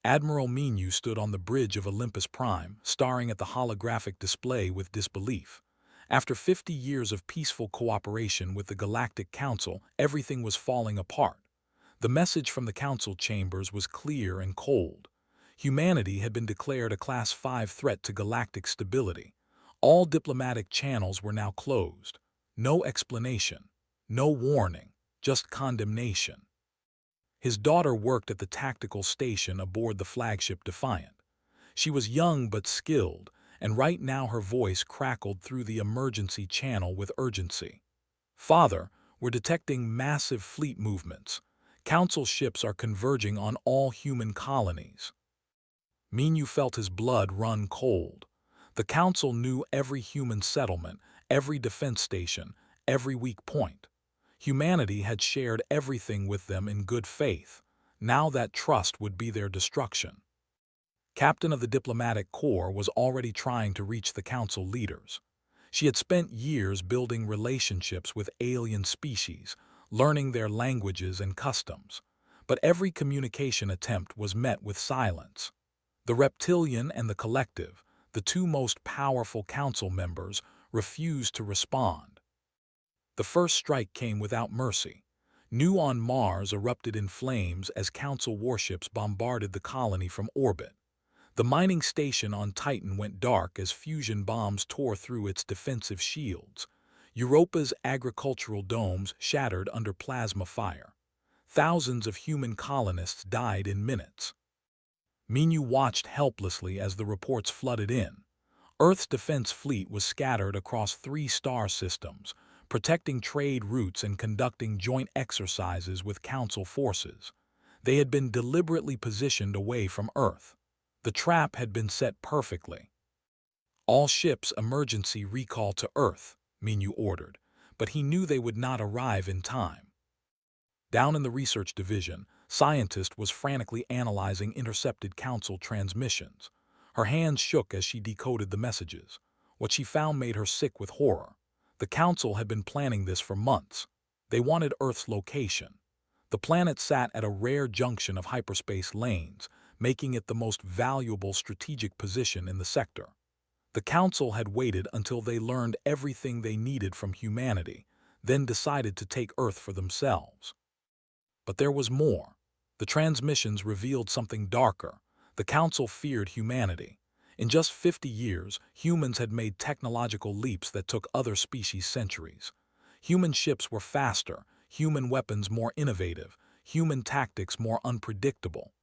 Admiral Menu stood on the bridge of Olympus Prime, staring at the holographic display with disbelief. After 50 years of peaceful cooperation with the Galactic Council, everything was falling apart. The message from the Council chambers was clear and cold. Humanity had been declared a Class 5 threat to galactic stability. All diplomatic channels were now closed. No explanation, no warning, just condemnation. His daughter worked at the tactical station aboard the flagship Defiant. She was young but skilled, and right now her voice crackled through the emergency channel with urgency. "Father, we're detecting massive fleet movements. Council ships are converging on all human colonies." Minu felt his blood run cold. The Council knew every human settlement, every defense station, every weak point. Humanity had shared everything with them in good faith. Now that trust would be their destruction. Captain of the Diplomatic Corps was already trying to reach the Council leaders. She had spent years building relationships with alien species, learning their languages and customs. But every communication attempt was met with silence. The Reptilian and the Collective, the two most powerful Council members, refused to respond. The first strike came without mercy. New on Mars erupted in flames as Council warships bombarded the colony from orbit. The mining station on Titan went dark as fusion bombs tore through its defensive shields. Europa's agricultural domes shattered under plasma fire. Thousands of human colonists died in minutes. Minu watched helplessly as the reports flooded in. Earth's defense fleet was scattered across 3 star systems, protecting trade routes and conducting joint exercises with Council forces. They had been deliberately positioned away from Earth. The trap had been set perfectly. "All ships emergency recall to Earth," Minu ordered, but he knew they would not arrive in time. Down in the research division, Scientist was frantically analyzing intercepted Council transmissions. Her hands shook as she decoded the messages. What she found made her sick with horror. The Council had been planning this for months. They wanted Earth's location. The planet sat at a rare junction of hyperspace lanes, making it the most valuable strategic position in the sector. The Council had waited until they learned everything they needed from humanity, then decided to take Earth for themselves. But there was more. The transmissions revealed something darker. The Council feared humanity. In just 50 years, humans had made technological leaps that took other species centuries. Human ships were faster, human weapons more innovative, human tactics more unpredictable.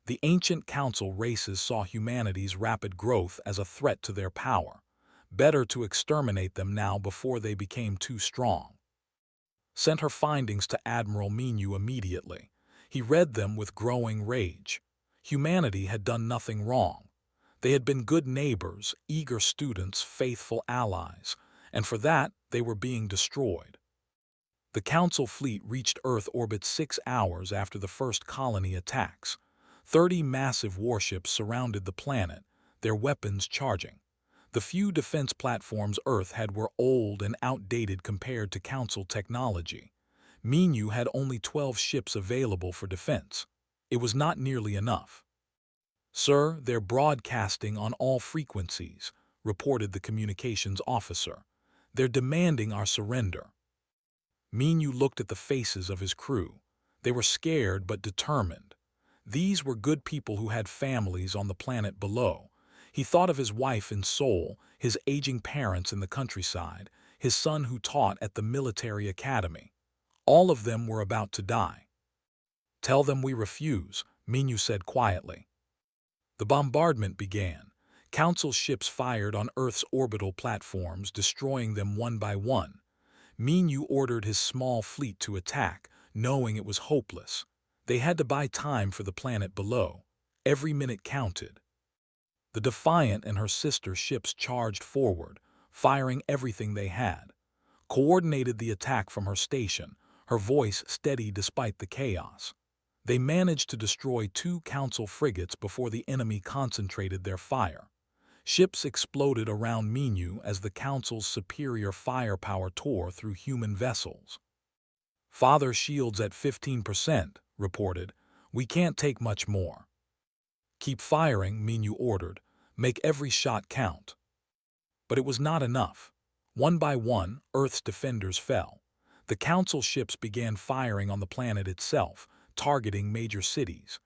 The ancient Council races saw humanity's rapid growth as a threat to their power. Better to exterminate them now before they became too strong. Sent her findings to Admiral Minu immediately. He read them with growing rage. Humanity had done nothing wrong. They had been good neighbors, eager students, faithful allies, and for that they were being destroyed. The Council fleet reached Earth orbit 6 hours after the first colony attacks. 30 massive warships surrounded the planet, their weapons charging. The few defense platforms Earth had were old and outdated compared to Council technology. Minu had only 12 ships available for defense. It was not nearly enough. "Sir, they're broadcasting on all frequencies," reported the communications officer. "They're demanding our surrender." Minu looked at the faces of his crew. They were scared but determined. These were good people who had families on the planet below. He thought of his wife in Seoul, his aging parents in the countryside, his son who taught at the military academy. All of them were about to die. "Tell them we refuse," Minu said quietly. The bombardment began. Council ships fired on Earth's orbital platforms, destroying them one by one. Minu ordered his small fleet to attack, knowing it was hopeless. They had to buy time for the planet below. Every minute counted. The Defiant and her sister ships charged forward, firing everything they had. Coordinated the attack from her station, her voice steady despite the chaos. They managed to destroy 2 Council frigates before the enemy concentrated their fire. Ships exploded around Minu as the Council's superior firepower tore through human vessels. "Father shields at 15%, reported. "We can't take much more." Keep firing, Minyu ordered. Make every shot count. But it was not enough. One by one, Earth's defenders fell. The Council ships began firing on the planet itself, targeting major cities.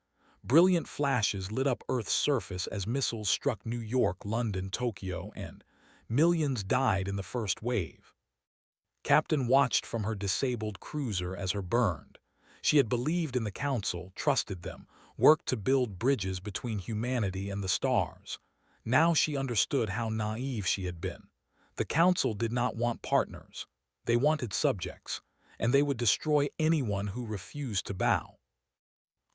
Brilliant flashes lit up Earth's surface as missiles struck New York, London, Tokyo, and millions died in the first wave. Captain watched from her disabled cruiser as her burned. She had believed in the Council, trusted them, worked to build bridges between humanity and the stars. Now she understood how naive she had been. The Council did not want partners. They wanted subjects, and they would destroy anyone who refused to bow.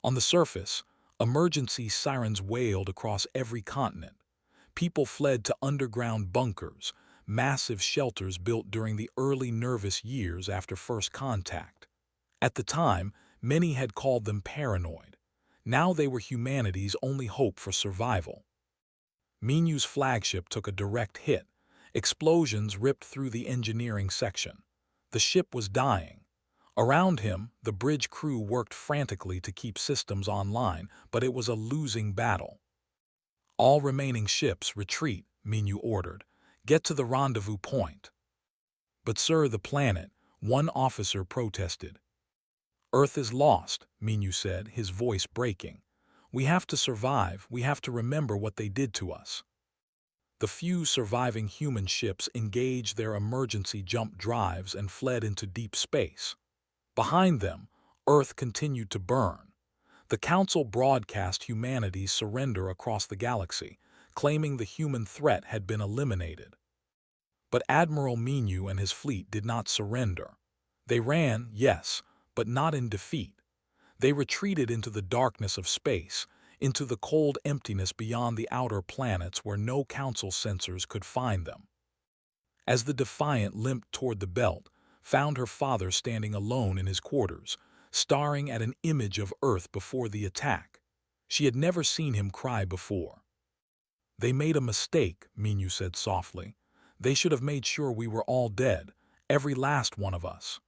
On the surface, emergency sirens wailed across every continent. People fled to underground bunkers, massive shelters built during the early nervous years after first contact. At the time, many had called them paranoid. Now they were humanity's only hope for survival. Minyu's flagship took a direct hit. Explosions ripped through the engineering section. The ship was dying. Around him, the bridge crew worked frantically to keep systems online, but it was a losing battle. All remaining ships retreat, Minyu ordered. Get to the rendezvous point. But sir, the planet, one officer protested. Earth is lost, Minyu said, his voice breaking. We have to survive, we have to remember what they did to us. The few surviving human ships engaged their emergency jump drives and fled into deep space. Behind them, Earth continued to burn. The Council broadcast humanity's surrender across the galaxy, claiming the human threat had been eliminated. But Admiral Minyu and his fleet did not surrender. They ran, yes, but not in defeat. They retreated into the darkness of space, into the cold emptiness beyond the outer planets where no Council sensors could find them. As the Defiant limped toward the belt, found her father standing alone in his quarters, staring at an image of Earth before the attack. She had never seen him cry before. They made a mistake, Minyu said softly. They should have made sure we were all dead, every last one of us.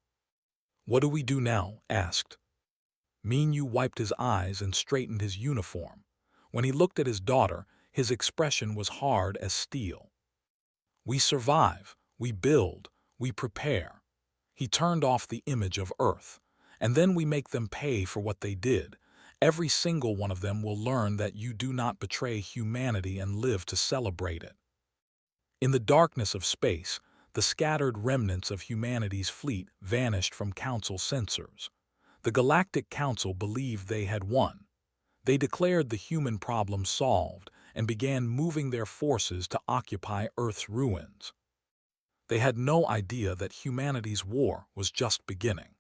What do we do now? Asked. Minyu wiped his eyes and straightened his uniform. When he looked at his daughter, his expression was hard as steel. We survive, we build, we prepare. He turned off the image of Earth, and then we make them pay for what they did. Every single one of them will learn that you do not betray humanity and live to celebrate it. In the darkness of space, the scattered remnants of humanity's fleet vanished from Council sensors. The Galactic Council believed they had won. They declared the human problem solved and began moving their forces to occupy Earth's ruins. They had no idea that humanity's war was just beginning.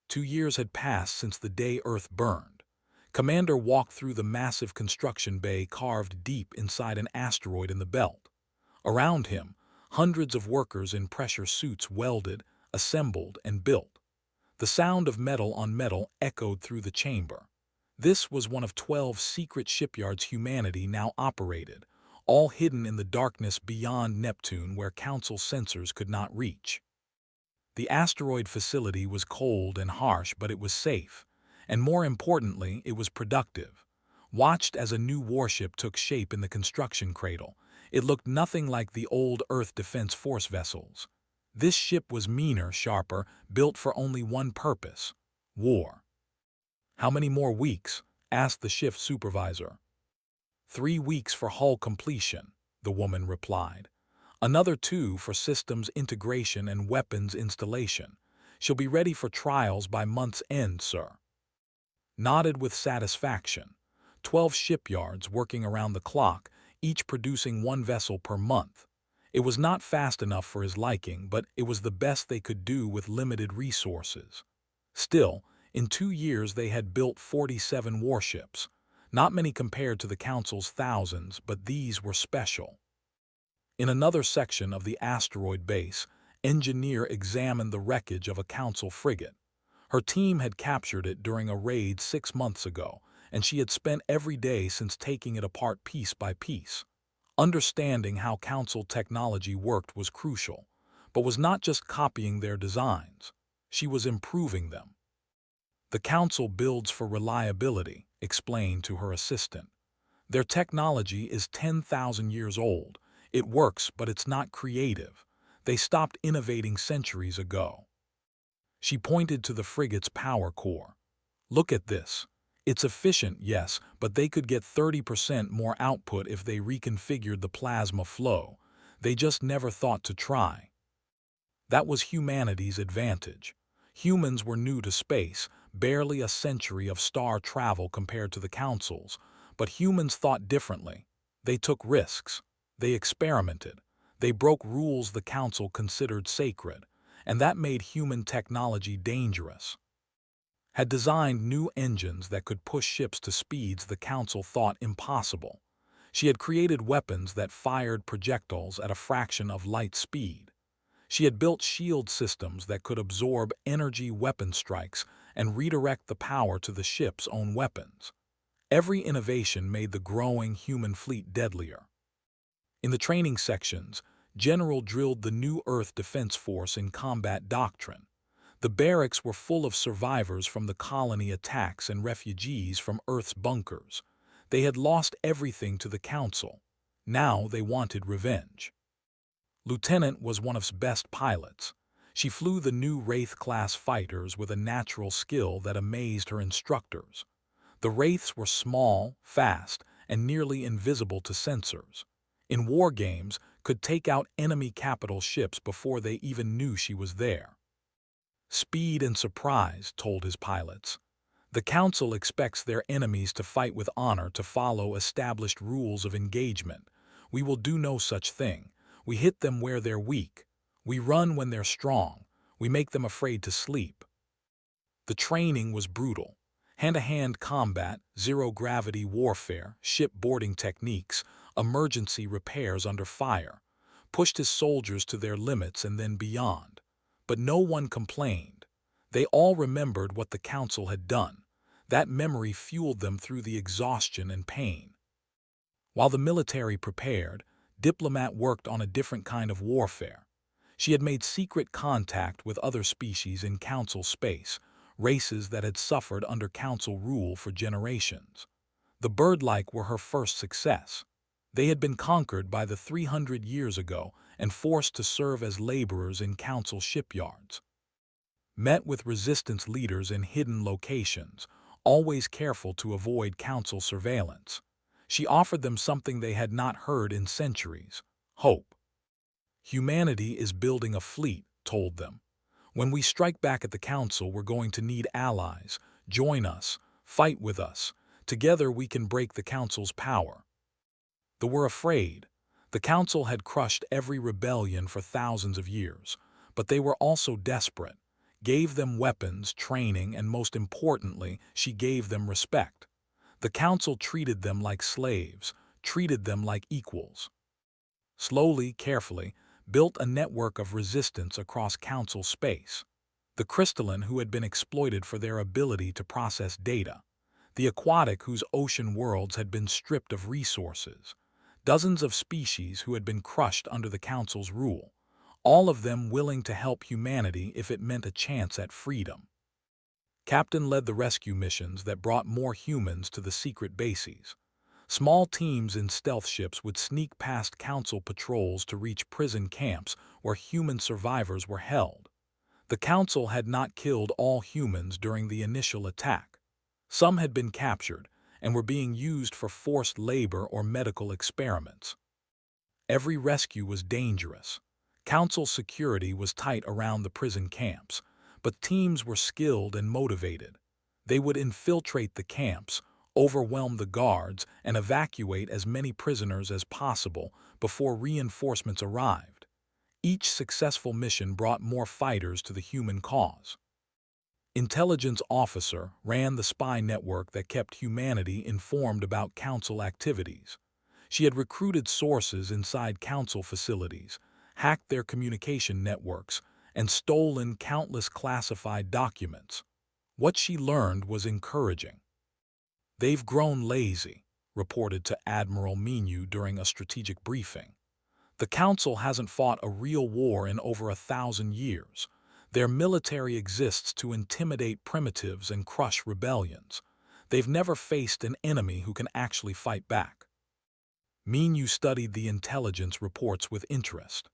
2 years had passed since the day Earth burned. Commander walked through the massive construction bay carved deep inside an asteroid in the belt. Around him, hundreds of workers in pressure suits welded, assembled, and built. The sound of metal on metal echoed through the chamber. This was one of 12 secret shipyards humanity now operated, all hidden in the darkness beyond Neptune where Council sensors could not reach. The asteroid facility was cold and harsh, but it was safe, and more importantly, it was productive. Watched as a new warship took shape in the construction cradle, it looked nothing like the old Earth Defense Force vessels. This ship was meaner, sharper, built for only one purpose: war. How many more weeks? Asked the shift supervisor. 3 weeks for hull completion, the woman replied. Another 2 for systems integration and weapons installation. She'll be ready for trials by month's end, sir. Nodded with satisfaction. 12 shipyards working around the clock, each producing 1 vessel per month. It was not fast enough for his liking, but it was the best they could do with limited resources. Still, in 2 years they had built 47 warships. Not many compared to the Council's thousands, but these were special. In another section of the asteroid base, Engineer examined the wreckage of a Council frigate. Her team had captured it during a raid 6 months ago, and she had spent every day since taking it apart piece by piece. Understanding how Council technology worked was crucial, but was not just copying their designs. She was improving them. The Council builds for reliability, explained to her assistant. Their technology is 10,000 years old. It works, but it's not creative. They stopped innovating centuries ago. She pointed to the frigate's power core. Look at this. It's efficient, yes, but they could get 30% more output if they reconfigured the plasma flow. They just never thought to try. That was humanity's advantage. Humans were new to space, barely a century of star travel compared to the Council's, but humans thought differently. They took risks. They experimented. They broke rules the Council considered sacred, and that made human technology dangerous. Had designed new engines that could push ships to speeds the Council thought impossible. She had created weapons that fired projectiles at a fraction of light speed. She had built shield systems that could absorb energy weapon strikes and redirect the power to the ship's own weapons. Every innovation made the growing human fleet deadlier. In the training sections, General drilled the new Earth Defense Force in combat doctrine. The barracks were full of survivors from the colony attacks and refugees from Earth's bunkers. They had lost everything to the Council. Now they wanted revenge. Lieutenant was one of its best pilots. She flew the new Wraith-class fighters with a natural skill that amazed her instructors. The Wraiths were small, fast, and nearly invisible to sensors. In war games, could take out enemy capital ships before they even knew she was there. Speed and surprise, told his pilots. The Council expects their enemies to fight with honor to follow established rules of engagement. We will do no such thing. We hit them where they're weak. We run when they're strong. We make them afraid to sleep. The training was brutal. Hand-to-hand combat, zero-gravity warfare, ship-boarding techniques, emergency repairs under fire, pushed his soldiers to their limits and then beyond. But no one complained. They all remembered what the Council had done. That memory fueled them through the exhaustion and pain. While the military prepared, Diplomat worked on a different kind of warfare. She had made secret contact with other species in Council space, races that had suffered under Council rule for generations. The bird-like were her first success. They had been conquered by the 300 years ago and forced to serve as laborers in Council shipyards. Met with resistance leaders in hidden locations, always careful to avoid Council surveillance. She offered them something they had not heard in centuries: hope. Humanity is building a fleet, told them. When we strike back at the Council, we're going to need allies. Join us, fight with us. Together we can break the Council's power. They were afraid. The Council had crushed every rebellion for thousands of years, but they were also desperate. Gave them weapons, training, and most importantly, she gave them respect. The Council treated them like slaves, treated them like equals. Slowly, carefully, built a network of resistance across Council space. The crystalline who had been exploited for their ability to process data. The aquatic whose ocean worlds had been stripped of resources. Dozens of species who had been crushed under the Council's rule. All of them willing to help humanity if it meant a chance at freedom. Captain led the rescue missions that brought more humans to the secret bases. Small teams in stealth ships would sneak past Council patrols to reach prison camps where human survivors were held. The Council had not killed all humans during the initial attack. Some had been captured and were being used for forced labor or medical experiments. Every rescue was dangerous. Council security was tight around the prison camps, but teams were skilled and motivated. They would infiltrate the camps, overwhelm the guards, and evacuate as many prisoners as possible before reinforcements arrived. Each successful mission brought more fighters to the human cause. Intelligence Officer ran the spy network that kept humanity informed about Council activities. She had recruited sources inside Council facilities, hacked their communication networks, and stolen countless classified documents. What she learned was encouraging. "They've grown lazy," reported to Admiral Menu during a strategic briefing. "The Council hasn't fought a real war in over 1,000 years. Their military exists to intimidate primitives and crush rebellions. They've never faced an enemy who can actually fight back. You studied the intelligence reports with interest.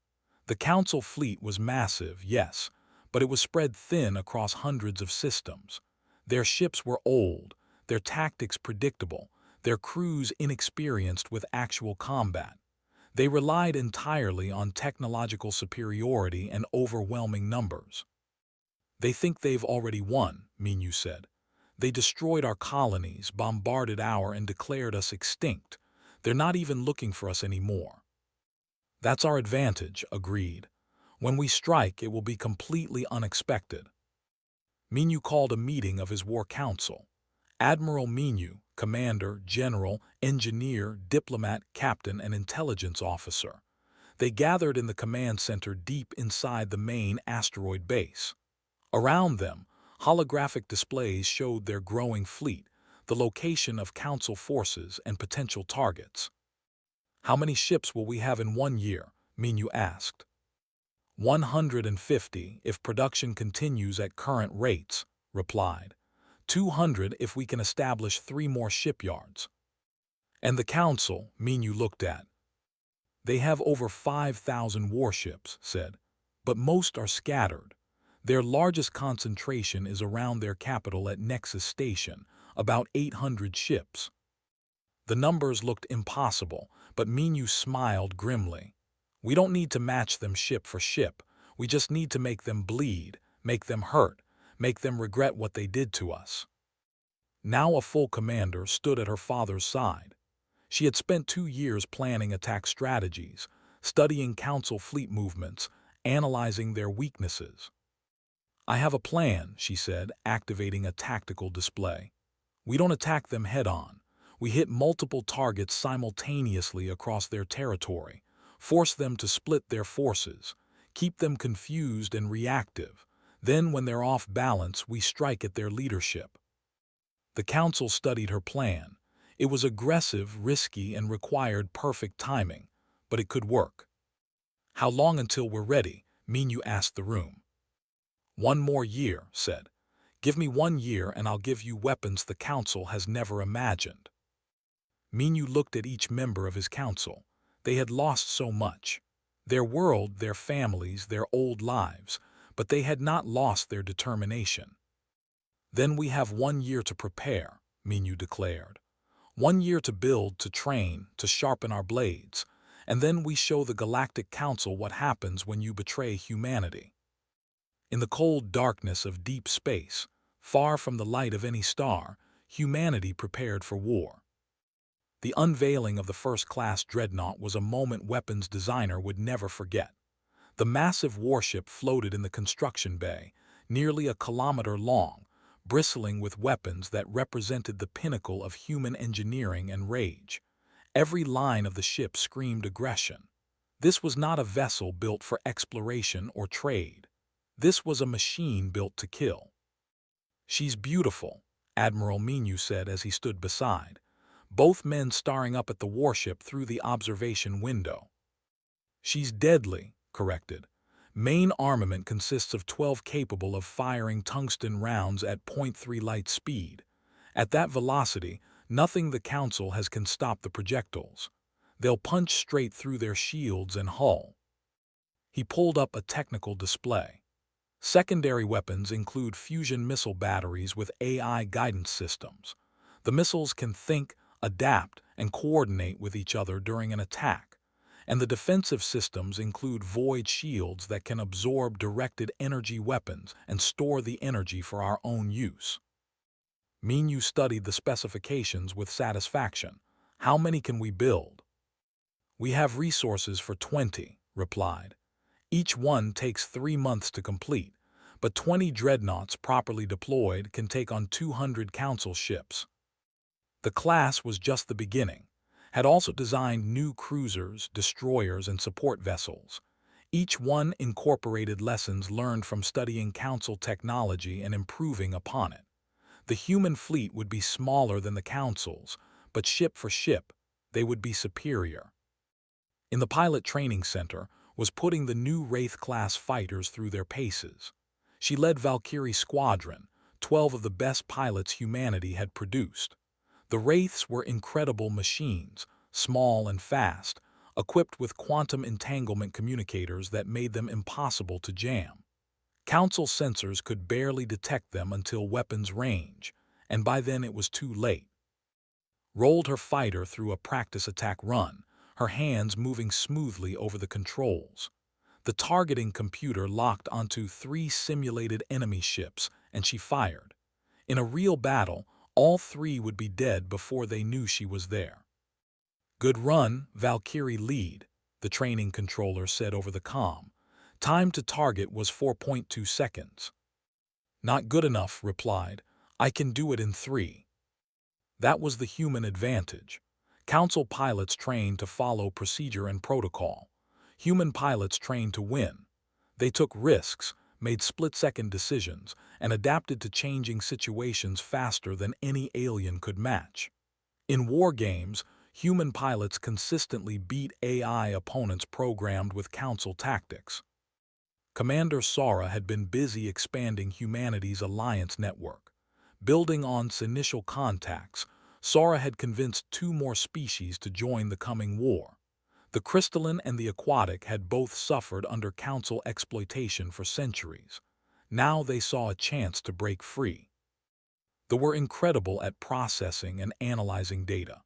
The Council fleet was massive, yes, but it was spread thin across hundreds of systems. Their ships were old, their tactics predictable, their crews inexperienced with actual combat. They relied entirely on technological superiority and overwhelming numbers. They think they've already won, Minyu said. They destroyed our colonies, bombarded and declared us extinct. They're not even looking for us anymore. That's our advantage, agreed. When we strike, it will be completely unexpected. Minyu called a meeting of his war council. Admiral Minyu, commander, general, engineer, diplomat, captain, and intelligence officer. They gathered in the command center deep inside the main asteroid base. Around them, holographic displays showed their growing fleet, the location of Council forces and potential targets. How many ships will we have in 1 year? Minyu asked. 150 if production continues at current rates, replied. 200 if we can establish 3 more shipyards. And the Council, Minyu looked at. They have over 5,000 warships, said, but most are scattered. Their largest concentration is around their capital at Nexus Station, about 800 ships. The numbers looked impossible, but Minyu smiled grimly. We don't need to match them ship for ship. We just need to make them bleed, make them hurt, make them regret what they did to us. Now a full commander stood at her father's side. She had spent 2 years planning attack strategies, studying Council fleet movements, analyzing their weaknesses. I have a plan, she said, activating a tactical display. We don't attack them head-on. We hit multiple targets simultaneously across their territory, force them to split their forces, keep them confused and reactive. Then, when they're off balance, we strike at their leadership. The Council studied her plan. It was aggressive, risky, and required perfect timing, but it could work. How long until we're ready? Minyu asked the room. 1 more year, said. Give me 1 year and I'll give you weapons the Council has never imagined. Minyu looked at each member of his council. They had lost so much. Their world, their families, their old lives, but they had not lost their determination. Then we have 1 year to prepare, Minyu declared. 1 year to build, to train, to sharpen our blades, and then we show the Galactic Council what happens when you betray humanity. In the cold darkness of deep space, far from the light of any star, humanity prepared for war. The unveiling of the first-class dreadnought was a moment weapons designer would never forget. The massive warship floated in the construction bay, nearly a kilometer long, bristling with weapons that represented the pinnacle of human engineering and rage. Every line of the ship screamed aggression. This was not a vessel built for exploration or trade. This was a machine built to kill. She's beautiful, Admiral Minyu said as he stood beside, both men staring up at the warship through the observation window. She's deadly, corrected. Main armament consists of 12 capable of firing tungsten rounds at .3 light speed. At that velocity, nothing the Council has can stop the projectiles. They'll punch straight through their shields and hull. He pulled up a technical display. Secondary weapons include fusion missile batteries with AI guidance systems. The missiles can think, adapt, and coordinate with each other during an attack. And the defensive systems include void shields that can absorb directed energy weapons and store the energy for our own use. Minyu studied the specifications with satisfaction. How many can we build? We have resources for 20, replied. Each one takes 3 months to complete, but 20 dreadnoughts properly deployed can take on 200 Council ships. The class was just the beginning, had also designed new cruisers, destroyers, and support vessels. Each one incorporated lessons learned from studying Council technology and improving upon it. The human fleet would be smaller than the Council's, but ship for ship, they would be superior. In the pilot training center was putting the new Wraith-class fighters through their paces. She led Valkyrie's squadron, 12 of the best pilots humanity had produced. The Wraiths were incredible machines, small and fast, equipped with quantum entanglement communicators that made them impossible to jam. Council sensors could barely detect them until weapons range, and by then it was too late. Rolled her fighter through a practice attack run, her hands moving smoothly over the controls. The targeting computer locked onto 3 simulated enemy ships, and she fired. In a real battle, all 3 would be dead before they knew she was there. "Good run, Valkyrie lead," the training controller said over the comm. Time to target was 4.2 seconds. "Not good enough," replied. "I can do it in 3. That was the human advantage. Council pilots trained to follow procedure and protocol. Human pilots trained to win. They took risks, made split-second decisions, and adapted to changing situations faster than any alien could match. In war games, human pilots consistently beat AI opponents programmed with Council tactics. Commander Sara had been busy expanding humanity's alliance network. Building on initial contacts, Sara had convinced 2 more species to join the coming war. The crystalline and the aquatic had both suffered under Council exploitation for centuries. Now they saw a chance to break free. They were incredible at processing and analyzing data.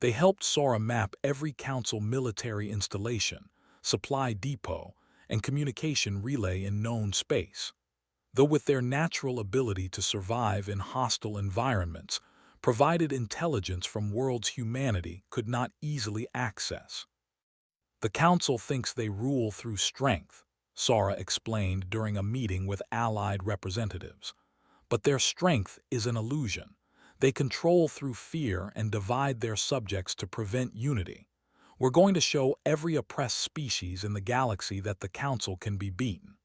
They helped Sara map every Council military installation, supply depot, and communication relay in known space. Though with their natural ability to survive in hostile environments, provided intelligence from worlds humanity could not easily access. "The Council thinks they rule through strength," Sara explained during a meeting with Allied representatives. "But their strength is an illusion. They control through fear and divide their subjects to prevent unity. We're going to show every oppressed species in the galaxy that the Council can be beaten."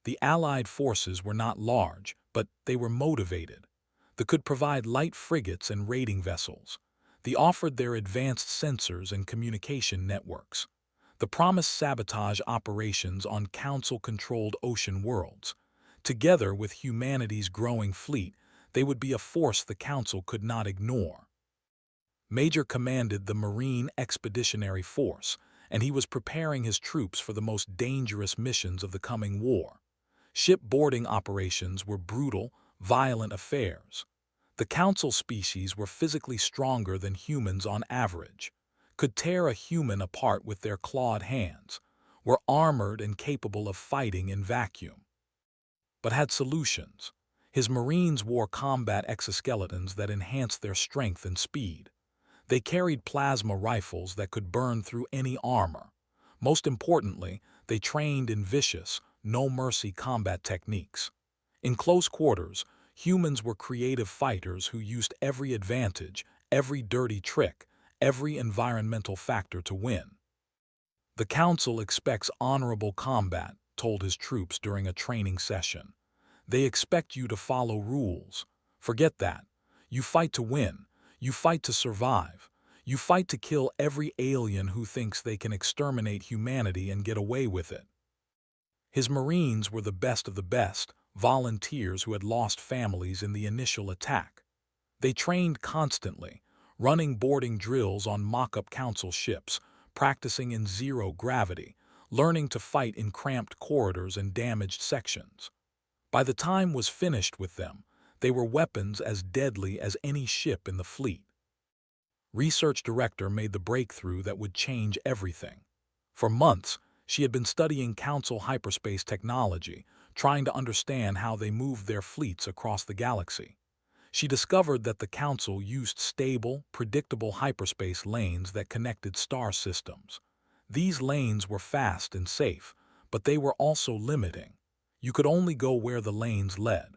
The Allied forces were not large, but they were motivated. They could provide light frigates and raiding vessels. They offered their advanced sensors and communication networks. The promised sabotage operations on Council-controlled ocean worlds. Together with humanity's growing fleet, they would be a force the Council could not ignore. Major commanded the Marine Expeditionary Force, and he was preparing his troops for the most dangerous missions of the coming war. Ship-boarding operations were brutal, violent affairs. The Council species were physically stronger than humans on average, could tear a human apart with their clawed hands, were armored and capable of fighting in vacuum. But had solutions. His Marines wore combat exoskeletons that enhanced their strength and speed. They carried plasma rifles that could burn through any armor. Most importantly, they trained in vicious, no-mercy combat techniques. In close quarters, humans were creative fighters who used every advantage, every dirty trick, every environmental factor to win. "The Council expects honorable combat," told his troops during a training session. "They expect you to follow rules. Forget that. You fight to win. You fight to survive. You fight to kill every alien who thinks they can exterminate humanity and get away with it." His Marines were the best of the best, volunteers who had lost families in the initial attack. They trained constantly, running boarding drills on mock-up Council ships, practicing in zero gravity, learning to fight in cramped corridors and damaged sections. By the time was finished with them, they were weapons as deadly as any ship in the fleet. Research Director made the breakthrough that would change everything. For months, she had been studying Council hyperspace technology, trying to understand how they moved their fleets across the galaxy. She discovered that the Council used stable, predictable hyperspace lanes that connected star systems. These lanes were fast and safe, but they were also limiting. You could only go where the lanes led.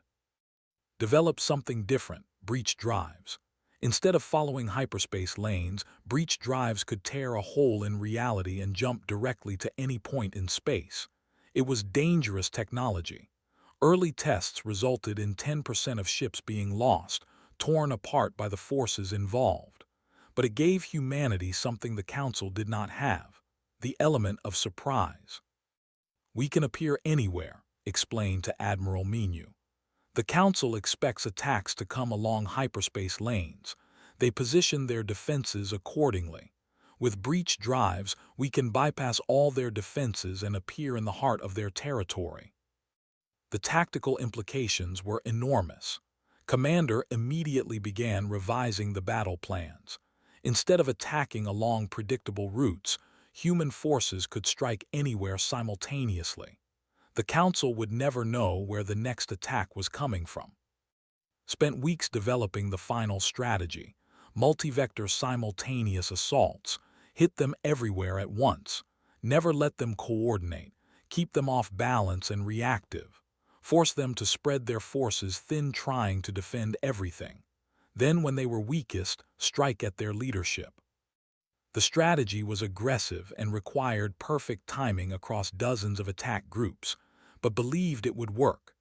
Develop something different, breach drives. Instead of following hyperspace lanes, breach drives could tear a hole in reality and jump directly to any point in space. It was dangerous technology. Early tests resulted in 10% of ships being lost, torn apart by the forces involved. But it gave humanity something the Council did not have: the element of surprise. "We can appear anywhere," explained to Admiral Menu. The Council expects attacks to come along hyperspace lanes. They position their defenses accordingly. With breach drives, we can bypass all their defenses and appear in the heart of their territory. The tactical implications were enormous. Commander immediately began revising the battle plans. Instead of attacking along predictable routes, human forces could strike anywhere simultaneously. The Council would never know where the next attack was coming from. Spent weeks developing the final strategy. Multi-vector simultaneous assaults. Hit them everywhere at once. Never let them coordinate. Keep them off balance and reactive. Force them to spread their forces thin, trying to defend everything. Then, when they were weakest, strike at their leadership. The strategy was aggressive and required perfect timing across dozens of attack groups, but believed it would work.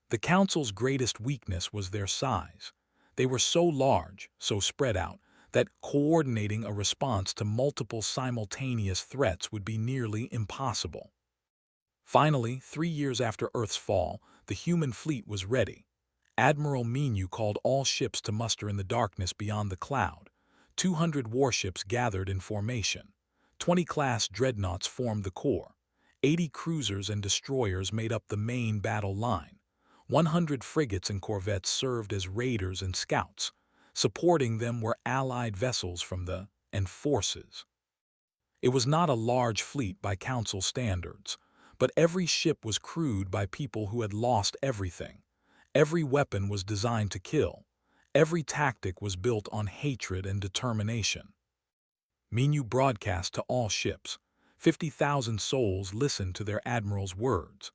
The Council's greatest weakness was their size. They were so large, so spread out, that coordinating a response to multiple simultaneous threats would be nearly impossible. Finally, 3 years after Earth's fall, the human fleet was ready. Admiral Menu called all ships to muster in the darkness beyond the cloud. 200 warships gathered in formation. 20 class dreadnoughts formed the core. 80 cruisers and destroyers made up the main battle line. 100 frigates and corvettes served as raiders and scouts. Supporting them were allied vessels from the forces. It was not a large fleet by Council standards, but every ship was crewed by people who had lost everything. Every weapon was designed to kill. Every tactic was built on hatred and determination. Menu broadcast to all ships. 50,000 souls listened to their admiral's words.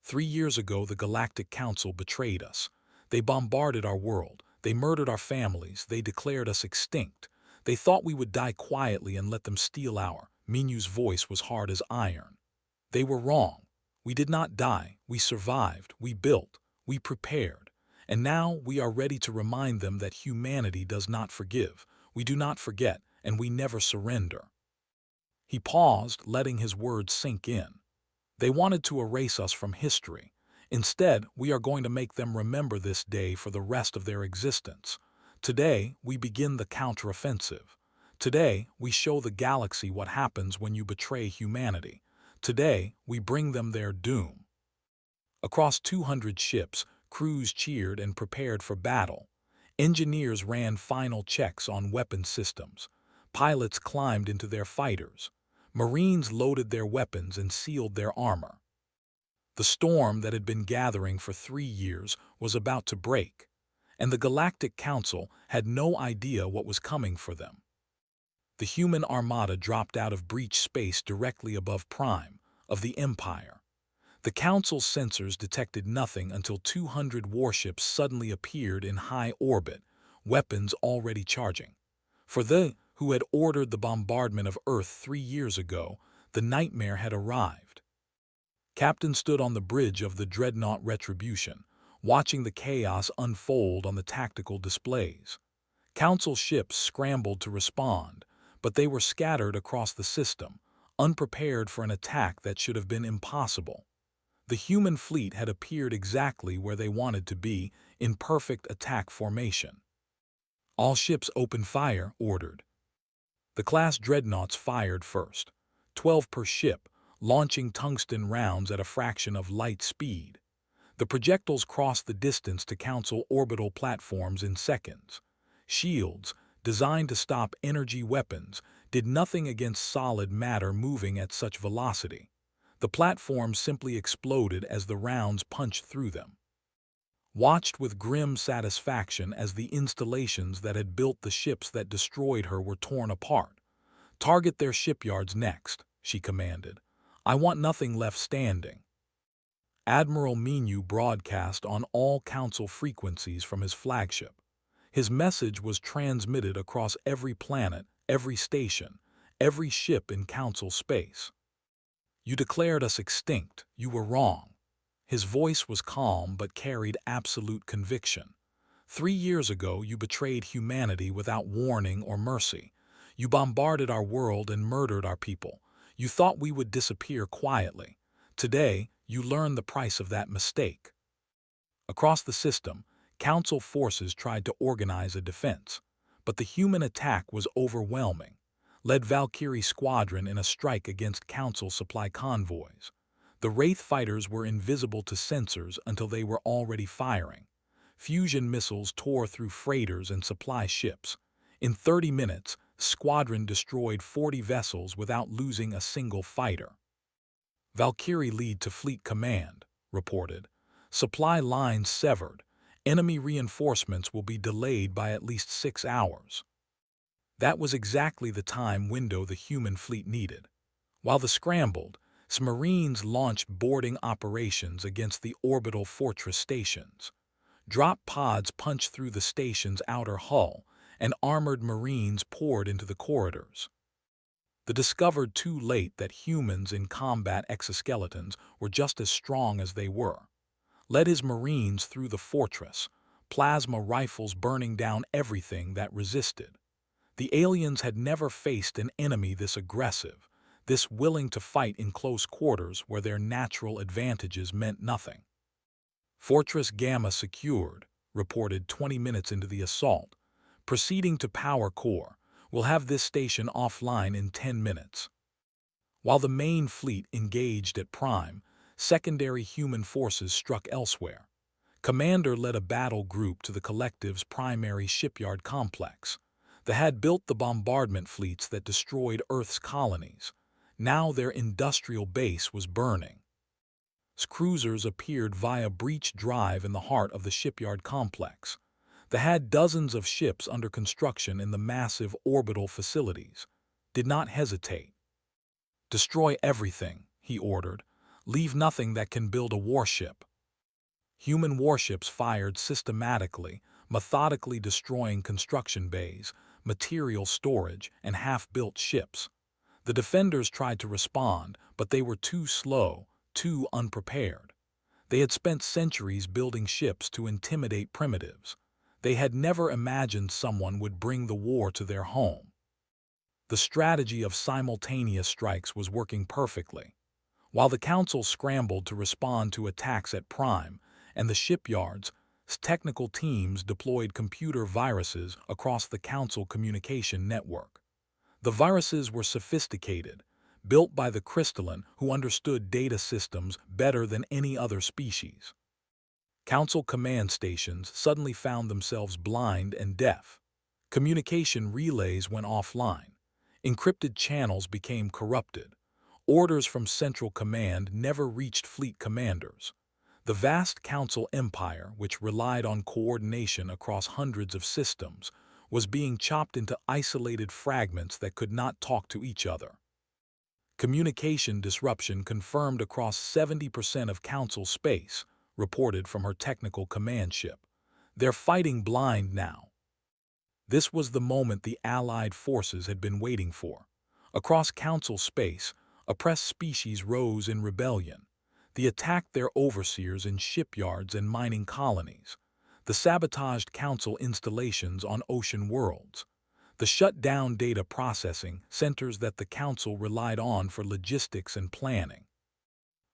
3 years ago, the Galactic Council betrayed us. They bombarded our world. They murdered our families. They declared us extinct. They thought we would die quietly and let them steal our. Menu's voice was hard as iron. They were wrong. We did not die. We survived. We built. We prepared. And now we are ready to remind them that humanity does not forgive. We do not forget, and we never surrender. He paused, letting his words sink in. They wanted to erase us from history. Instead, we are going to make them remember this day for the rest of their existence. Today, we begin the counteroffensive. Today, we show the galaxy what happens when you betray humanity. Today, we bring them their doom. Across 200 ships, crews cheered and prepared for battle. Engineers ran final checks on weapon systems. Pilots climbed into their fighters. Marines loaded their weapons and sealed their armor. The storm that had been gathering for 3 years was about to break, and the Galactic Council had no idea what was coming for them. The human armada dropped out of breach space directly above Prime of the Empire. The Council's sensors detected nothing until 200 warships suddenly appeared in high orbit, weapons already charging. For they who had ordered the bombardment of Earth 3 years ago, the nightmare had arrived. Captain stood on the bridge of the dreadnought Retribution, watching the chaos unfold on the tactical displays. Council ships scrambled to respond, but they were scattered across the system, unprepared for an attack that should have been impossible. The human fleet had appeared exactly where they wanted to be, in perfect attack formation. All ships open fire, ordered. The class dreadnoughts fired first, 12 per ship, launching tungsten rounds at a fraction of light speed. The projectiles crossed the distance to Council orbital platforms in seconds. Shields, designed to stop energy weapons, did nothing against solid matter moving at such velocity. The platforms simply exploded as the rounds punched through them. Watched with grim satisfaction as the installations that had built the ships that destroyed her were torn apart. "Target their shipyards next," she commanded. "I want nothing left standing." Admiral Menu broadcast on all Council frequencies from his flagship. His message was transmitted across every planet, every station, every ship in Council space. "You declared us extinct. You were wrong." His voice was calm but carried absolute conviction. 3 years ago, you betrayed humanity without warning or mercy. You bombarded our world and murdered our people. You thought we would disappear quietly. Today, you learn the price of that mistake. Across the system, Council forces tried to organize a defense, but the human attack was overwhelming, led Valkyrie Squadron in a strike against Council supply convoys. The Wraith fighters were invisible to sensors until they were already firing. Fusion missiles tore through freighters and supply ships. In 30 minutes, Squadron destroyed 40 vessels without losing a single fighter. Valkyrie lead to Fleet Command, reported. Supply lines severed. Enemy reinforcements will be delayed by at least 6 hours. That was exactly the time window the human fleet needed. While the scrambled, Marines launched boarding operations against the orbital fortress stations. Drop pods punched through the station's outer hull, and armored Marines poured into the corridors. They discovered too late that humans in combat exoskeletons were just as strong as they were. Led his Marines through the fortress, plasma rifles burning down everything that resisted. The aliens had never faced an enemy this aggressive, this willing to fight in close quarters where their natural advantages meant nothing. Fortress Gamma secured, reported 20 minutes into the assault. Proceeding to power core, we'll have this station offline in 10 minutes. While the main fleet engaged at Prime, secondary human forces struck elsewhere. Commander led a battle group to the collective's primary shipyard complex. They had built the bombardment fleets that destroyed Earth's colonies. Now their industrial base was burning. Cruisers appeared via Breach Drive in the heart of the shipyard complex. They had dozens of ships under construction in the massive orbital facilities. Did not hesitate. Destroy everything, he ordered. Leave nothing that can build a warship. Human warships fired systematically, methodically destroying construction bays, material storage, and half-built ships. The defenders tried to respond, but they were too slow, too unprepared. They had spent centuries building ships to intimidate primitives. They had never imagined someone would bring the war to their home. The strategy of simultaneous strikes was working perfectly. While the Council scrambled to respond to attacks at Prime and the shipyards, technical teams deployed computer viruses across the Council communication network. The viruses were sophisticated, built by the crystalline who understood data systems better than any other species. Council command stations suddenly found themselves blind and deaf. Communication relays went offline. Encrypted channels became corrupted. Orders from Central Command never reached fleet commanders. The vast Council empire, which relied on coordination across hundreds of systems, was being chopped into isolated fragments that could not talk to each other. Communication disruption confirmed across 70% of Council space, reported from her technical command ship. They're fighting blind now. This was the moment the Allied forces had been waiting for. Across Council space, oppressed species rose in rebellion. They attacked their overseers in shipyards and mining colonies. They sabotaged Council installations on ocean worlds. They shut down data processing centers that the Council relied on for logistics and planning.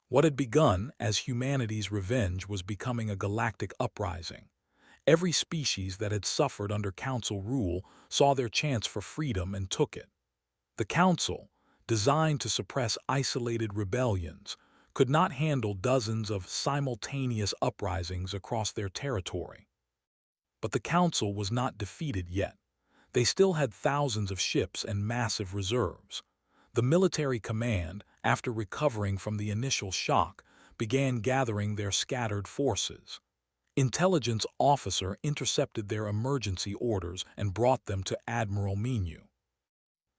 What had begun as humanity's revenge was becoming a galactic uprising. Every species that had suffered under Council rule saw their chance for freedom and took it. The Council, designed to suppress isolated rebellions, could not handle dozens of simultaneous uprisings across their territory. But the Council was not defeated yet. They still had thousands of ships and massive reserves. The military command, after recovering from the initial shock, began gathering their scattered forces. Intelligence officer intercepted their emergency orders and brought them to Admiral Menu.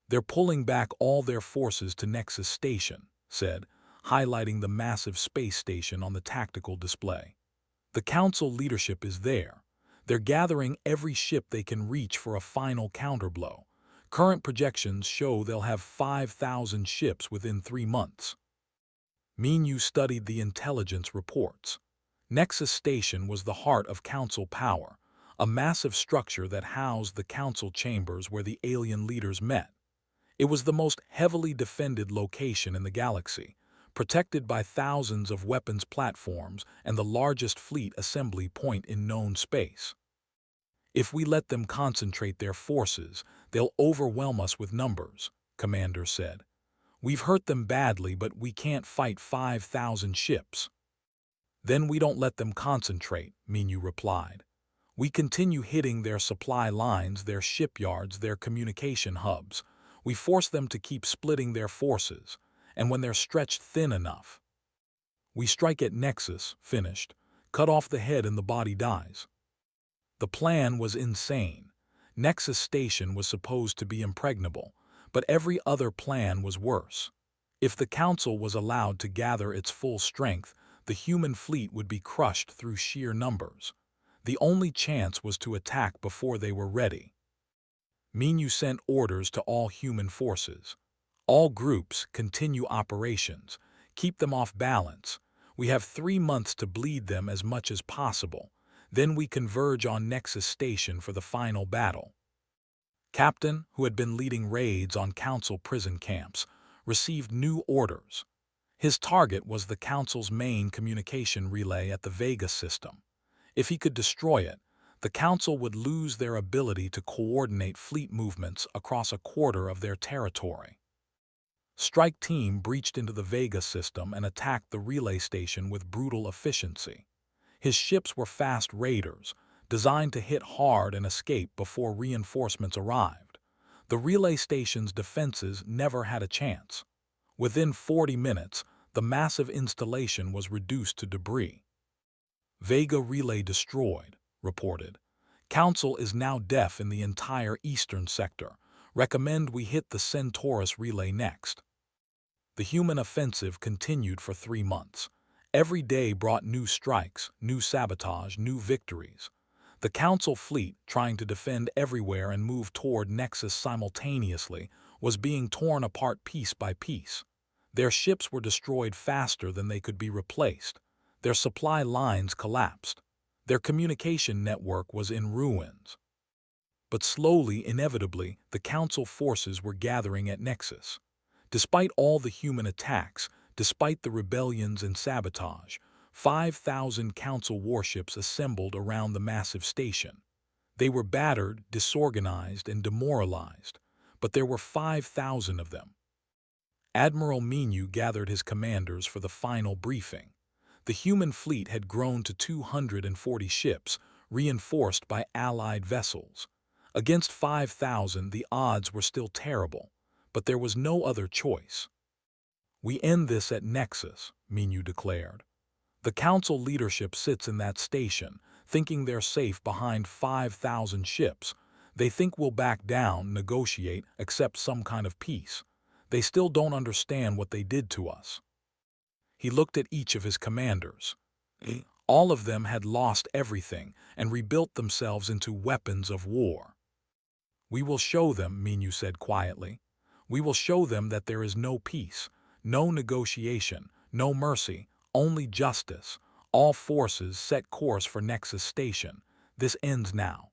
They're pulling back all their forces to Nexus Station, said, highlighting the massive space station on the tactical display. The Council leadership is there. They're gathering every ship they can reach for a final counterblow. Current projections show they'll have 5,000 ships within 3 months. Menu studied the intelligence reports. Nexus Station was the heart of Council power, a massive structure that housed the Council chambers where the alien leaders met. It was the most heavily defended location in the galaxy, protected by thousands of weapons platforms and the largest fleet assembly point in known space. If we let them concentrate their forces, they'll overwhelm us with numbers, Commander said. We've hurt them badly, but we can't fight 5,000 ships. Then we don't let them concentrate, Minyu replied. We continue hitting their supply lines, their shipyards, their communication hubs. We force them to keep splitting their forces, and when they're stretched thin enough, we strike at Nexus, finished, cut off the head and the body dies. The plan was insane. Nexus Station was supposed to be impregnable, but every other plan was worse. If the Council was allowed to gather its full strength, the human fleet would be crushed through sheer numbers. The only chance was to attack before they were ready. Minyu sent orders to all human forces. All groups continue operations. Keep them off balance. We have 3 months to bleed them as much as possible. Then we converge on Nexus Station for the final battle. Captain, who had been leading raids on Council prison camps, received new orders. His target was the Council's main communication relay at the Vega system. If he could destroy it, the Council would lose their ability to coordinate fleet movements across a quarter of their territory. Strike Team breached into the Vega system and attacked the relay station with brutal efficiency. His ships were fast raiders, designed to hit hard and escape before reinforcements arrived. The relay station's defenses never had a chance. Within 40 minutes, the massive installation was reduced to debris. Vega relay destroyed, reported. Council is now deaf in the entire eastern sector. Recommend we hit the Centaurus relay next. The human offensive continued for 3 months. Every day brought new strikes, new sabotage, new victories. The Council fleet, trying to defend everywhere and move toward Nexus simultaneously, was being torn apart piece by piece. Their ships were destroyed faster than they could be replaced. Their supply lines collapsed. Their communication network was in ruins. But slowly, inevitably, the Council forces were gathering at Nexus. Despite all the human attacks, despite the rebellions and sabotage, 5,000 Council warships assembled around the massive station. They were battered, disorganized, and demoralized, but there were 5,000 of them. Admiral Minyu gathered his commanders for the final briefing. The human fleet had grown to 240 ships, reinforced by Allied vessels. Against 5,000, the odds were still terrible, but there was no other choice. We end this at Nexus, Minyu declared. The Council leadership sits in that station, thinking they're safe behind 5,000 ships. They think we'll back down, negotiate, accept some kind of peace. They still don't understand what they did to us. He looked at each of his commanders. All of them had lost everything and rebuilt themselves into weapons of war. We will show them, Minyu said quietly. We will show them that there is no peace, no negotiation, no mercy, only justice. All forces set course for Nexus Station. This ends now.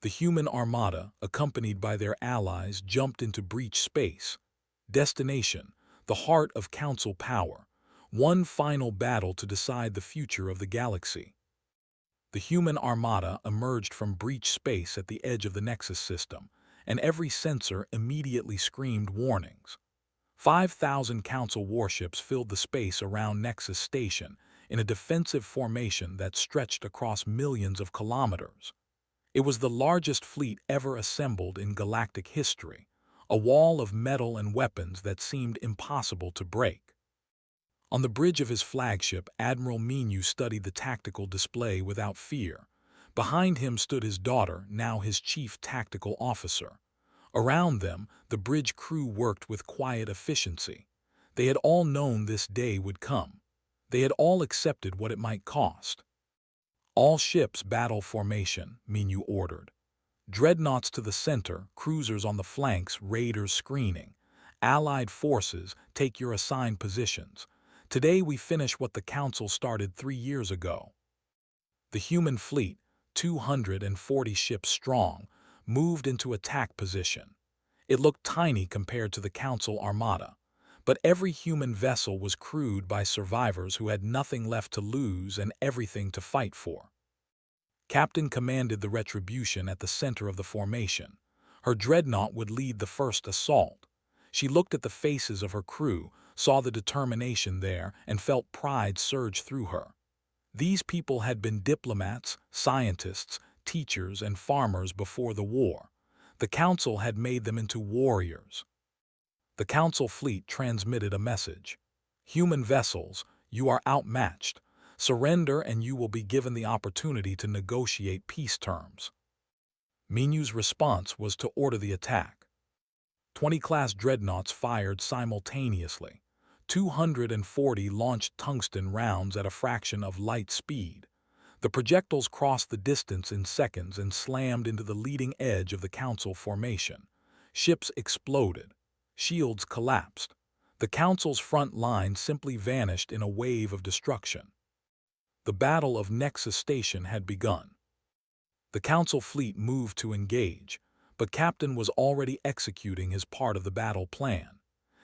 The human armada, accompanied by their allies, jumped into breach space. Destination, the heart of Council power. One final battle to decide the future of the galaxy. The human armada emerged from breach space at the edge of the Nexus system, and every sensor immediately screamed warnings. 5,000 Council warships filled the space around Nexus Station in a defensive formation that stretched across millions of kilometers. It was the largest fleet ever assembled in galactic history, a wall of metal and weapons that seemed impossible to break. On the bridge of his flagship, Admiral Minyu studied the tactical display without fear. Behind him stood his daughter, now his chief tactical officer. Around them, the bridge crew worked with quiet efficiency. They had all known this day would come. They had all accepted what it might cost. All ships battle formation, Minyu ordered. Dreadnoughts to the center, cruisers on the flanks, raiders screening. Allied forces, take your assigned positions. Today we finish what the Council started 3 years ago. The human fleet, 240 ships strong, moved into attack position. It looked tiny compared to the Council armada, But every human vessel was crewed by survivors who had nothing left to lose and everything to fight for. Captain commanded the Retribution at the center of the formation. Her dreadnought would lead the first assault. She looked at the faces of her crew, saw the determination there, and felt pride surge through her. These people had been diplomats, scientists, teachers, and farmers before the war. The Council had made them into warriors. The Council fleet transmitted a message. Human vessels, you are outmatched. Surrender and you will be given the opportunity to negotiate peace terms. Menu's response was to order the attack. 20 class dreadnoughts fired simultaneously. 240 launched tungsten rounds at a fraction of light speed. The projectiles crossed the distance in seconds and slammed into the leading edge of the Council formation. Ships exploded. Shields collapsed. The Council's front line simply vanished in a wave of destruction. The Battle of Nexus Station had begun. The Council fleet moved to engage, but Captain was already executing his part of the battle plan.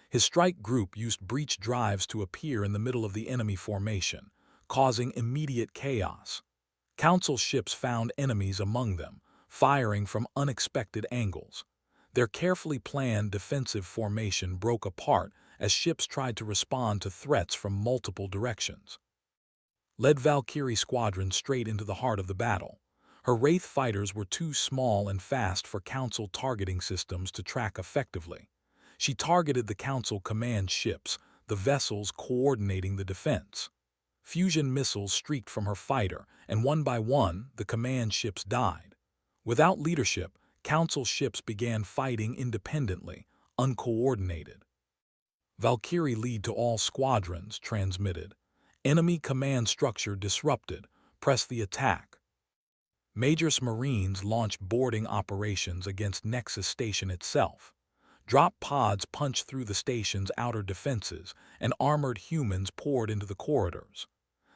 His strike group used breach drives to appear in the middle of the enemy formation, causing immediate chaos. Council ships found enemies among them, firing from unexpected angles. Their carefully planned defensive formation broke apart as ships tried to respond to threats from multiple directions. Led Valkyrie squadron straight into the heart of the battle. Her Wraith fighters were too small and fast for Council targeting systems to track effectively. She targeted the Council command ships, the vessels coordinating the defense. Fusion missiles streaked from her fighter, and one by one, the command ships died. Without leadership, Council ships began fighting independently, uncoordinated. Valkyrie lead to all squadrons, transmitted. Enemy command structure disrupted. Press the attack. Major's Marines launched boarding operations against Nexus Station itself. Drop pods punched through the station's outer defenses, and armored humans poured into the corridors.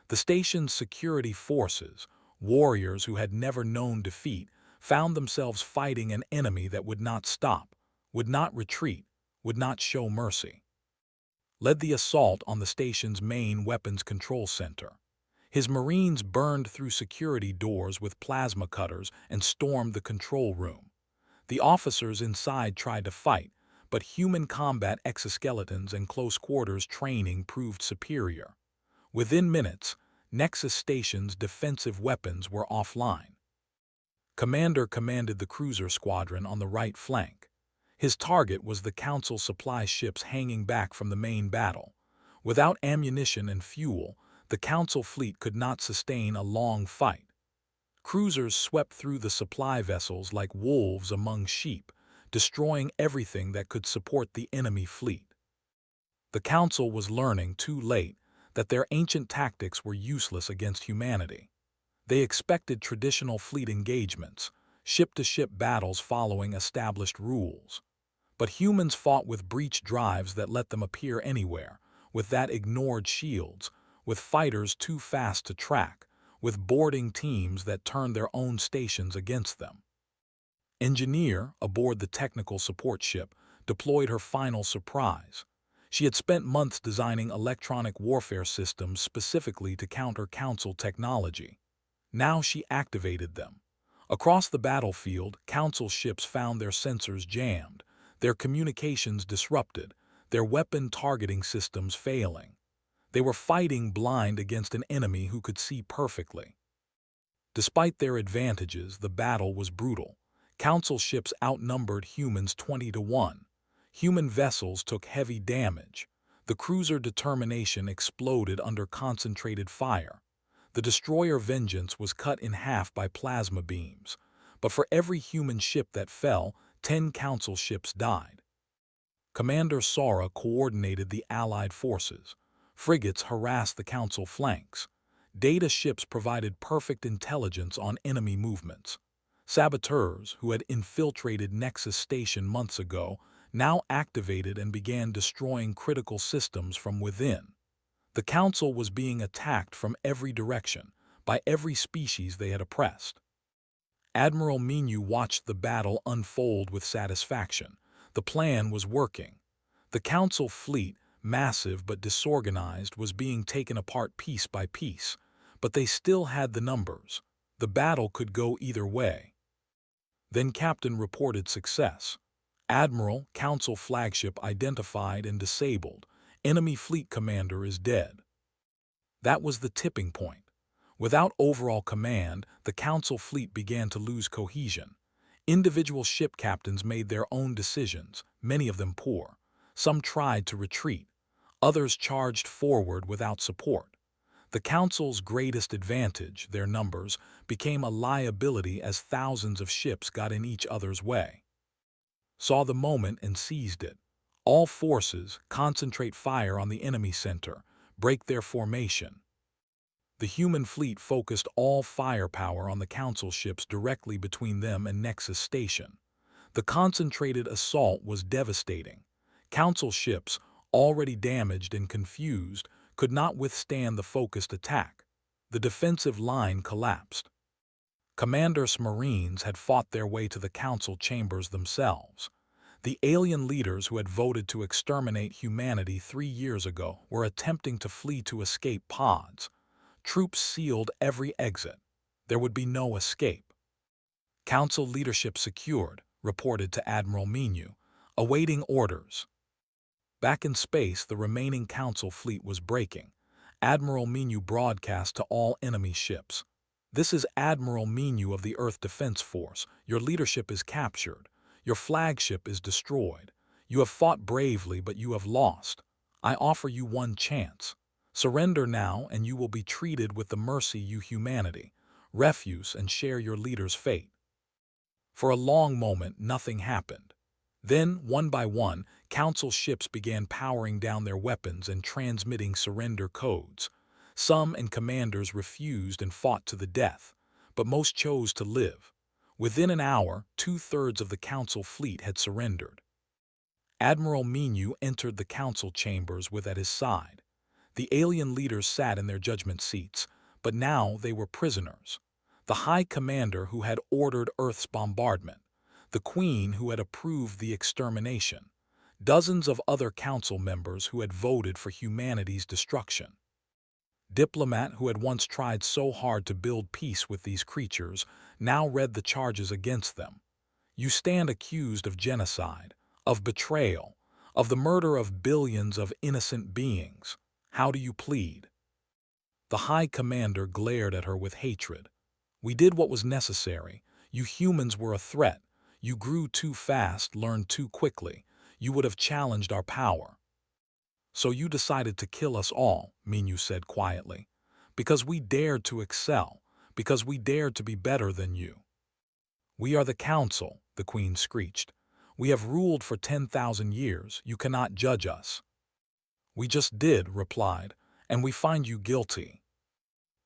The station's security forces, warriors who had never known defeat, found themselves fighting an enemy that would not stop, would not retreat, would not show mercy. Led the assault on the station's main weapons control center. His Marines burned through security doors with plasma cutters and stormed the control room. The officers inside tried to fight, but human combat exoskeletons and close-quarters training proved superior. Within minutes, Nexus Station's defensive weapons were offline. Commander commanded the cruiser squadron on the right flank. His target was the Council supply ships hanging back from the main battle. Without ammunition and fuel, the Council fleet could not sustain a long fight. Cruisers swept through the supply vessels like wolves among sheep, destroying everything that could support the enemy fleet. The Council was learning too late that their ancient tactics were useless against humanity. They expected traditional fleet engagements, ship-to-ship battles following established rules. But humans fought with breach drives that let them appear anywhere, with that ignored shields, with fighters too fast to track, with boarding teams that turned their own stations against them. Engineer, aboard the technical support ship, deployed her final surprise. She had spent months designing electronic warfare systems specifically to counter Council technology. Now she activated them. Across the battlefield, Council ships found their sensors jammed, their communications disrupted, their weapon targeting systems failing. They were fighting blind against an enemy who could see perfectly. Despite their advantages, the battle was brutal. Council ships outnumbered humans 20-1. Human vessels took heavy damage. The cruiser Determination exploded under concentrated fire. The destroyer Vengeance was cut in half by plasma beams. But for every human ship that fell, 10 Council ships died. Commander Sora coordinated the Allied forces. Frigates harassed the Council flanks. Data ships provided perfect intelligence on enemy movements. Saboteurs, who had infiltrated Nexus Station months ago, now activated and began destroying critical systems from within. The Council was being attacked from every direction, by every species they had oppressed. Admiral Menu watched the battle unfold with satisfaction. The plan was working. The Council fleet, massive but disorganized, was being taken apart piece by piece, but they still had the numbers. The battle could go either way. Then Captain reported success. Admiral, Council flagship identified and disabled. Enemy fleet commander is dead. That was the tipping point. Without overall command, the Council fleet began to lose cohesion. Individual ship captains made their own decisions, many of them poor. Some tried to retreat. Others charged forward without support. The Council's greatest advantage, their numbers, became a liability as thousands of ships got in each other's way. Saw the moment and seized it. All forces concentrate fire on the enemy center, break their formation. The human fleet focused all firepower on the Council ships directly between them and Nexus Station. The concentrated assault was devastating. Council ships, already damaged and confused, could not withstand the focused attack. The defensive line collapsed. Commander's Marines had fought their way to the Council chambers themselves. The alien leaders who had voted to exterminate humanity 3 years ago were attempting to flee to escape pods. Troops sealed every exit. There would be no escape. Council leadership secured, reported to Admiral Minu, awaiting orders. Back in space, the remaining Council fleet was breaking. Admiral Minu broadcast to all enemy ships. This is Admiral Minu of the Earth Defense Force. Your leadership is captured. Your flagship is destroyed. You have fought bravely, but you have lost. I offer you one chance. Surrender now, and you will be treated with the mercy you humanity. Refuse and share your leader's fate. For a long moment, nothing happened. Then, one by one, Council ships began powering down their weapons and transmitting surrender codes. Some and commanders refused and fought to the death, but most chose to live. Within an hour, 2/3 of the Council fleet had surrendered. Admiral Minu entered the Council chambers with at his side. The alien leaders sat in their judgment seats, but now they were prisoners. The High Commander who had ordered Earth's bombardment, the Queen who had approved the extermination, dozens of other Council members who had voted for humanity's destruction. Diplomat who had once tried so hard to build peace with these creatures now read the charges against them. You stand accused of genocide, of betrayal, of the murder of billions of innocent beings. How do you plead? The High Commander glared at her with hatred. We did what was necessary. You humans were a threat. You grew too fast, learned too quickly. You would have challenged our power. So you decided to kill us all, Minu said quietly. Because we dared to excel. Because we dared to be better than you. We are the Council, the Queen screeched. We have ruled for 10,000 years. You cannot judge us. We just did, replied, and we find you guilty.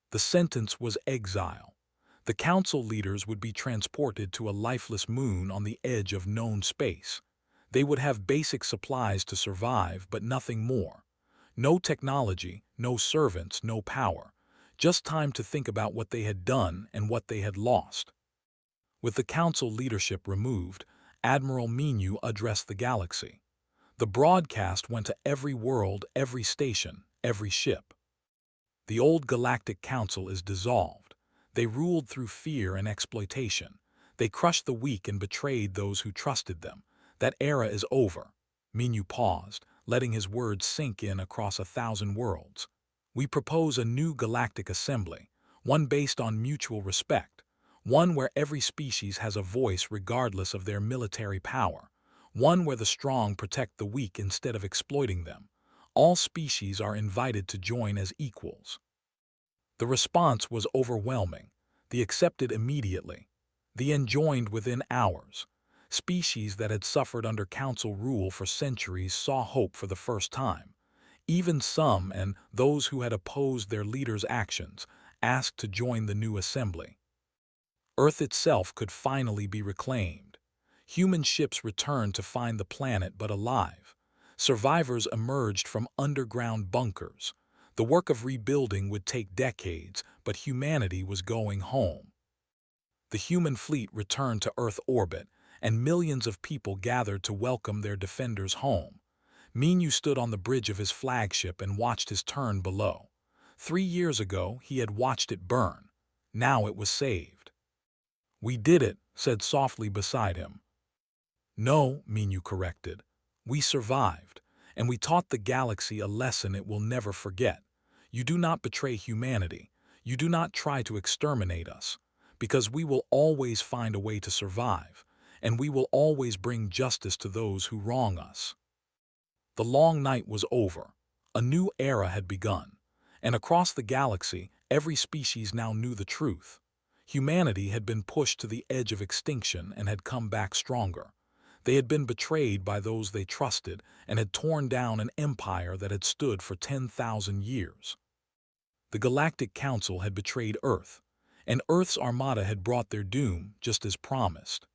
The sentence was exile. The Council leaders would be transported to a lifeless moon on the edge of known space. They would have basic supplies to survive, but nothing more. No technology, no servants, no power. Just time to think about what they had done and what they had lost. With the Council leadership removed, Admiral Minu addressed the galaxy. The broadcast went to every world, every station, every ship. The old Galactic Council is dissolved. They ruled through fear and exploitation. They crushed the weak and betrayed those who trusted them. That era is over. Minu paused, letting his words sink in across 1,000 worlds. We propose a new galactic assembly, one based on mutual respect, one where every species has a voice regardless of their military power, one where the strong protect the weak instead of exploiting them. All species are invited to join as equals. The response was overwhelming. The accepted immediately. The enjoined within hours. Species that had suffered under Council rule for centuries saw hope for the first time. Even some, and those who had opposed their leaders' actions, asked to join the new assembly. Earth itself could finally be reclaimed. Human ships returned to find the planet but alive. Survivors emerged from underground bunkers. The work of rebuilding would take decades, but humanity was going home. The human fleet returned to Earth orbit, and millions of people gathered to welcome their defenders home. Minyu stood on the bridge of his flagship and watched his turn below. 3 years ago, he had watched it burn. Now it was saved. "We did it," said softly beside him. "No," Minyu corrected. "We survived, and we taught the galaxy a lesson it will never forget. You do not betray humanity. You do not try to exterminate us, because we will always find a way to survive, and we will always bring justice to those who wrong us." The long night was over. A new era had begun, and across the galaxy, every species now knew the truth. Humanity had been pushed to the edge of extinction and had come back stronger. They had been betrayed by those they trusted and had torn down an empire that had stood for 10,000 years. The Galactic Council had betrayed Earth, and Earth's Armada had brought their doom just as promised.